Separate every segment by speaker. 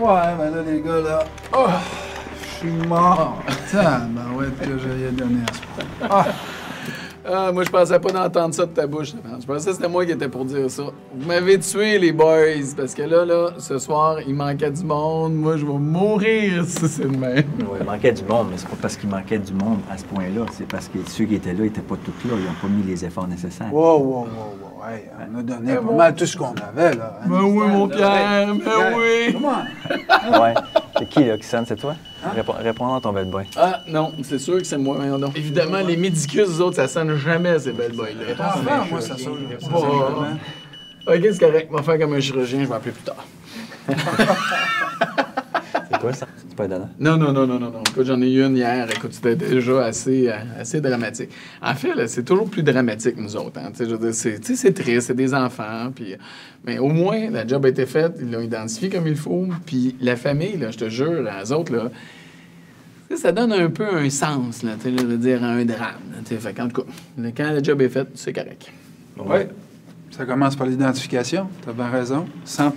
Speaker 1: Ouais, ben là, les gars, là... Oh, je suis mort. Tiens, ben ouais, que j'allais donner à ce point. Ah.
Speaker 2: Ah, moi, je pensais pas d'entendre ça de ta bouche. Je pensais que c'était moi qui étais pour dire ça. Vous m'avez tué, les boys, parce que là, ce soir, il manquait du monde. Moi, je vais mourir si c'est le même.
Speaker 3: Oui, il manquait du monde, mais c'est pas parce qu'il manquait du monde à ce point-là. C'est parce que ceux qui étaient là n'étaient pas tous là. Ils n'ont pas mis les efforts nécessaires.
Speaker 1: Wow. Hey, on a donné pas mal tout ce qu'on avait, là.
Speaker 2: Ben oui, mon Pierre, ben oui.
Speaker 1: Comment?
Speaker 3: Ouais. C'est qui, là, qui sonne? C'est toi? Réponds à ton bel boy.
Speaker 2: Ah, non, c'est sûr que c'est moi. Voyons donc. Évidemment, les médicus, eux autres, ça sonne jamais, ces belles boys-là.
Speaker 1: Ah, moi, ça sonne.
Speaker 2: OK, c'est correct. On va faire comme un chirurgien, je vais appeler plus tard.
Speaker 3: C'est quoi, ça? C'est pas étonnant.
Speaker 2: Non. Écoute, j'en ai eu une hier. Écoute, c'était déjà assez dramatique. En fait, là, c'est toujours plus dramatique, nous autres. Hein. Je veux dire, c'est triste, c'est des enfants. Puis, mais au moins, la job a été faite. Ils l'ont identifié comme il faut. Puis la famille, là, je te jure, les autres, là, ça donne un peu un sens, là, de dire, à un drame. Fait qu'en tout cas, quand le job est fait, c'est correct.
Speaker 1: Oui. Ça commence par l'identification. Tu as bien raison. 100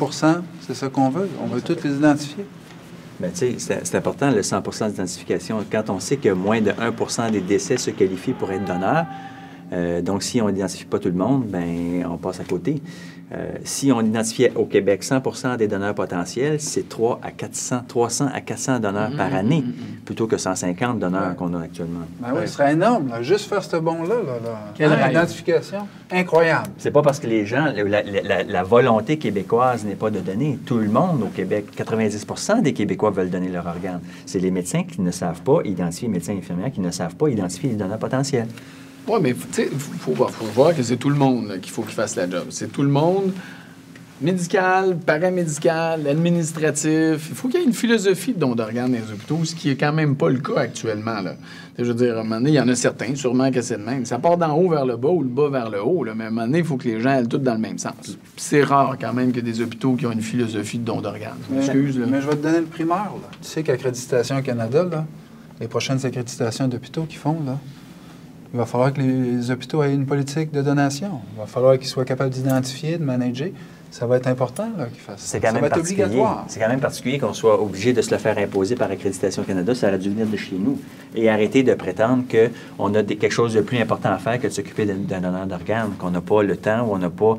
Speaker 1: c'est ça qu'on veut. On veut tous les identifier.
Speaker 3: Bien, tu sais, c'est important, le 100 d'identification. Quand on sait que moins de 1 des décès se qualifient pour être donneurs, donc si on n'identifie pas tout le monde, bien, on passe à côté. Si on identifiait au Québec 100 des donneurs potentiels, c'est 300 à 400 donneurs par année, plutôt que 150 donneurs qu'on a actuellement.
Speaker 1: Ben oui, ce serait énorme, là. Juste faire ce bon-là.
Speaker 2: Quel rêve.
Speaker 1: L'identification, incroyable.
Speaker 3: C'est pas parce que les gens, la volonté québécoise n'est pas de donner. Tout le monde au Québec, 90 des Québécois veulent donner leur organe. C'est les médecins qui ne savent pas identifier, les médecins et infirmières qui ne savent pas identifier les donneurs potentiels.
Speaker 2: Oui, mais tu sais, faut voir que c'est tout le monde là, qu'il faut qu'il fasse la job. C'est tout le monde, médical, paramédical, administratif. Il faut qu'il y ait une philosophie de don d'organes dans les hôpitaux, ce qui est quand même pas le cas actuellement. Là. Je veux dire, à un moment donné, il y en a certains, sûrement que c'est le même. Ça part d'en haut vers le bas ou le bas vers le haut, là, mais à un moment donné, il faut que les gens aillent tous dans le même sens. Puis c'est rare quand même que des hôpitaux qui ont une philosophie de don d'organes. Excuse, là.
Speaker 1: Mais je vais te donner le primeur, là. Tu sais qu'Accréditation Canada, là, les prochaines accréditations d'hôpitaux qu'ils font, là, il va falloir que les hôpitaux aient une politique de donation. Il va falloir qu'ils soient capables d'identifier, de manager. Ça va être important qu'ils fassent ça.
Speaker 3: C'est quand même
Speaker 1: va être
Speaker 3: particulier.
Speaker 1: obligatoire.
Speaker 3: C'est quand même particulier qu'on soit obligé de se le faire imposer par Accréditation Canada. Ça aurait dû venir de chez nous. Et arrêter de prétendre qu'on a quelque chose de plus important à faire que de s'occuper d'un donneur d'organes, qu'on n'a pas le temps, ou on n'a pas,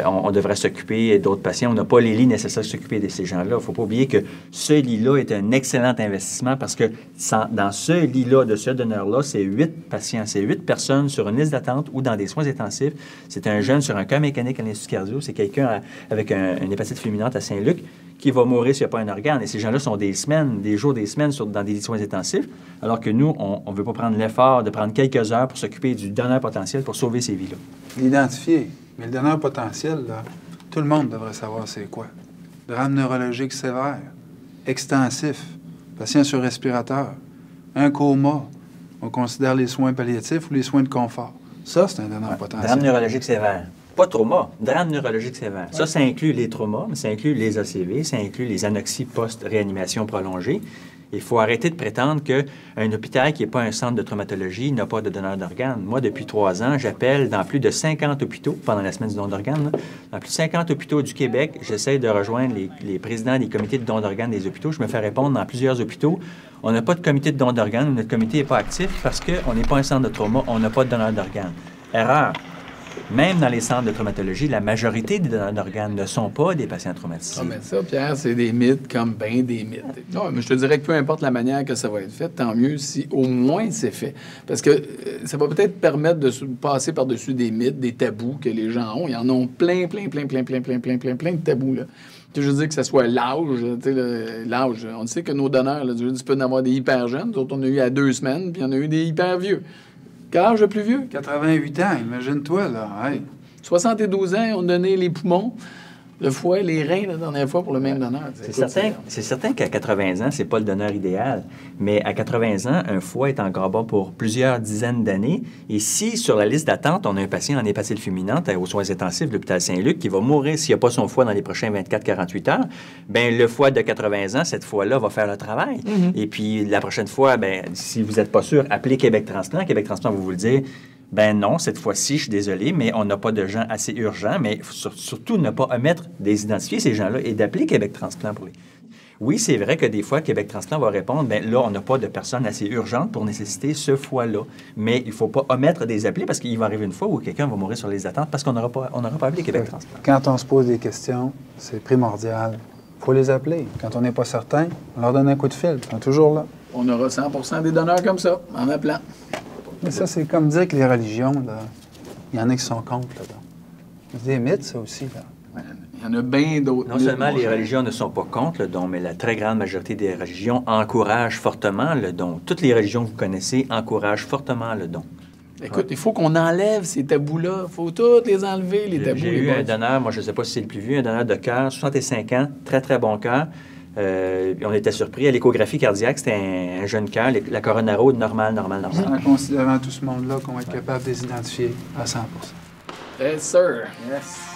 Speaker 3: on devrait s'occuper d'autres patients, on n'a pas les lits nécessaires de s'occuper de ces gens-là. Il ne faut pas oublier que ce lit-là est un excellent investissement parce que dans ce lit-là, de ce donneur-là, c'est 8 patients, c'est 8 personnes sur une liste d'attente ou dans des soins intensifs. C'est un jeune sur un cas mécanique à l'Institut cardio, c'est quelqu'un avec une hépatite fulminante à Saint-Luc qui va mourir s'il n'y a pas un organe. Et ces gens-là sont des semaines, des jours, des semaines dans des soins intensifs, alors que nous, on ne veut pas prendre l'effort de prendre quelques heures pour s'occuper du donneur potentiel pour sauver ces vies-là.
Speaker 1: L'identifier. Mais le donneur potentiel, là, tout le monde devrait savoir c'est quoi. Drame neurologique sévère, extensif, patient sur respirateur, un coma. On considère les soins palliatifs ou les soins de confort. Ça, c'est un donneur potentiel.
Speaker 3: Drame neurologique sévère. Pas trauma, drame neurologique sévère. Ouais. Ça inclut les traumas, mais ça inclut les ACV, ça inclut les anoxies post-réanimation prolongée. Il faut arrêter de prétendre qu'un hôpital qui n'est pas un centre de traumatologie n'a pas de donneur d'organes. Moi, depuis 3 ans, j'appelle dans plus de 50 hôpitaux, pendant la semaine du don d'organes, dans plus de 50 hôpitaux du Québec, j'essaie de rejoindre les présidents des comités de don d'organes des hôpitaux. Je me fais répondre dans plusieurs hôpitaux. On n'a pas de comité de don d'organes, ou notre comité n'est pas actif parce qu'on n'est pas un centre de trauma, on n'a pas de donneur d'organes. Erreur. Même dans les centres de traumatologie, la majorité des donneurs d'organes ne sont pas des patients traumatisés.
Speaker 2: Ah, mais ça, Pierre, c'est des mythes comme bien des mythes. Non, mais je te dirais que peu importe la manière que ça va être fait, tant mieux si au moins c'est fait. Parce que ça va peut-être permettre de passer par-dessus des mythes, des tabous que les gens ont. Ils en ont plein de tabous, là. Je veux dire que ce soit l'âge. On sait que nos donneurs, là, tu peux en avoir des hyper jeunes. Nous autres, on a eu à 2 semaines, puis on a eu des hyper vieux. Quel âge le plus vieux?
Speaker 1: 88 ans, imagine-toi, là. Hey.
Speaker 2: 72 ans, on donnait les poumons, le foie, les reins la dernière fois pour le même donneur.
Speaker 3: C'est certain qu'à 80 ans, c'est pas le donneur idéal. Mais à 80 ans, un foie est encore bon pour plusieurs dizaines d'années. Et si, sur la liste d'attente, on a un patient en hépatite fulminante aux soins intensifs de l'hôpital Saint-Luc qui va mourir s'il n'y a pas son foie dans les prochains 24-48 heures, bien, le foie de 80 ans, cette fois-là, va faire le travail. Et puis, la prochaine fois, bien, si vous n'êtes pas sûr, appelez Québec Transplant. Québec Transplant va vous le dire. Ben non, cette fois-ci, je suis désolé, mais on n'a pas de gens assez urgents, mais surtout ne pas omettre d'identifier ces gens-là et d'appeler Québec Transplant pour les... Oui, c'est vrai que des fois, Québec Transplant va répondre, bien là, on n'a pas de personnes assez urgentes pour nécessiter ce foie-là. Mais il ne faut pas omettre des appelés parce qu'il va arriver une fois où quelqu'un va mourir sur les attentes parce qu'on n'aura pas appelé Québec Transplant.
Speaker 1: Quand on se pose des questions, c'est primordial. Il faut les appeler. Quand on n'est pas certain, on leur donne un coup de fil. Ils sont toujours là.
Speaker 2: On aura 100 des donneurs comme ça, en appelant.
Speaker 1: Mais ça, c'est comme dire que les religions, là, il y en a qui sont contre là-dedans. C'est des mythes, ça aussi, là.
Speaker 2: Il y en a bien d'autres.
Speaker 3: Non seulement les religions ne sont pas contre le don, mais la très grande majorité des religions encouragent fortement le don. Toutes les religions que vous connaissez encouragent fortement le don.
Speaker 2: Écoute, il faut qu'on enlève ces tabous-là. Il faut tous les enlever, les tabous.
Speaker 3: J'ai eu un donneur, moi je ne sais pas si c'est le plus vieux, un donneur de cœur, 65 ans, très très bon cœur. On était surpris. À l'échographie cardiaque, c'était un jeune cœur, la coronaro normale.
Speaker 1: En considérant tout ce monde-là, qu'on va être capable de les identifier à 100
Speaker 2: Yes, sir.
Speaker 1: Yes.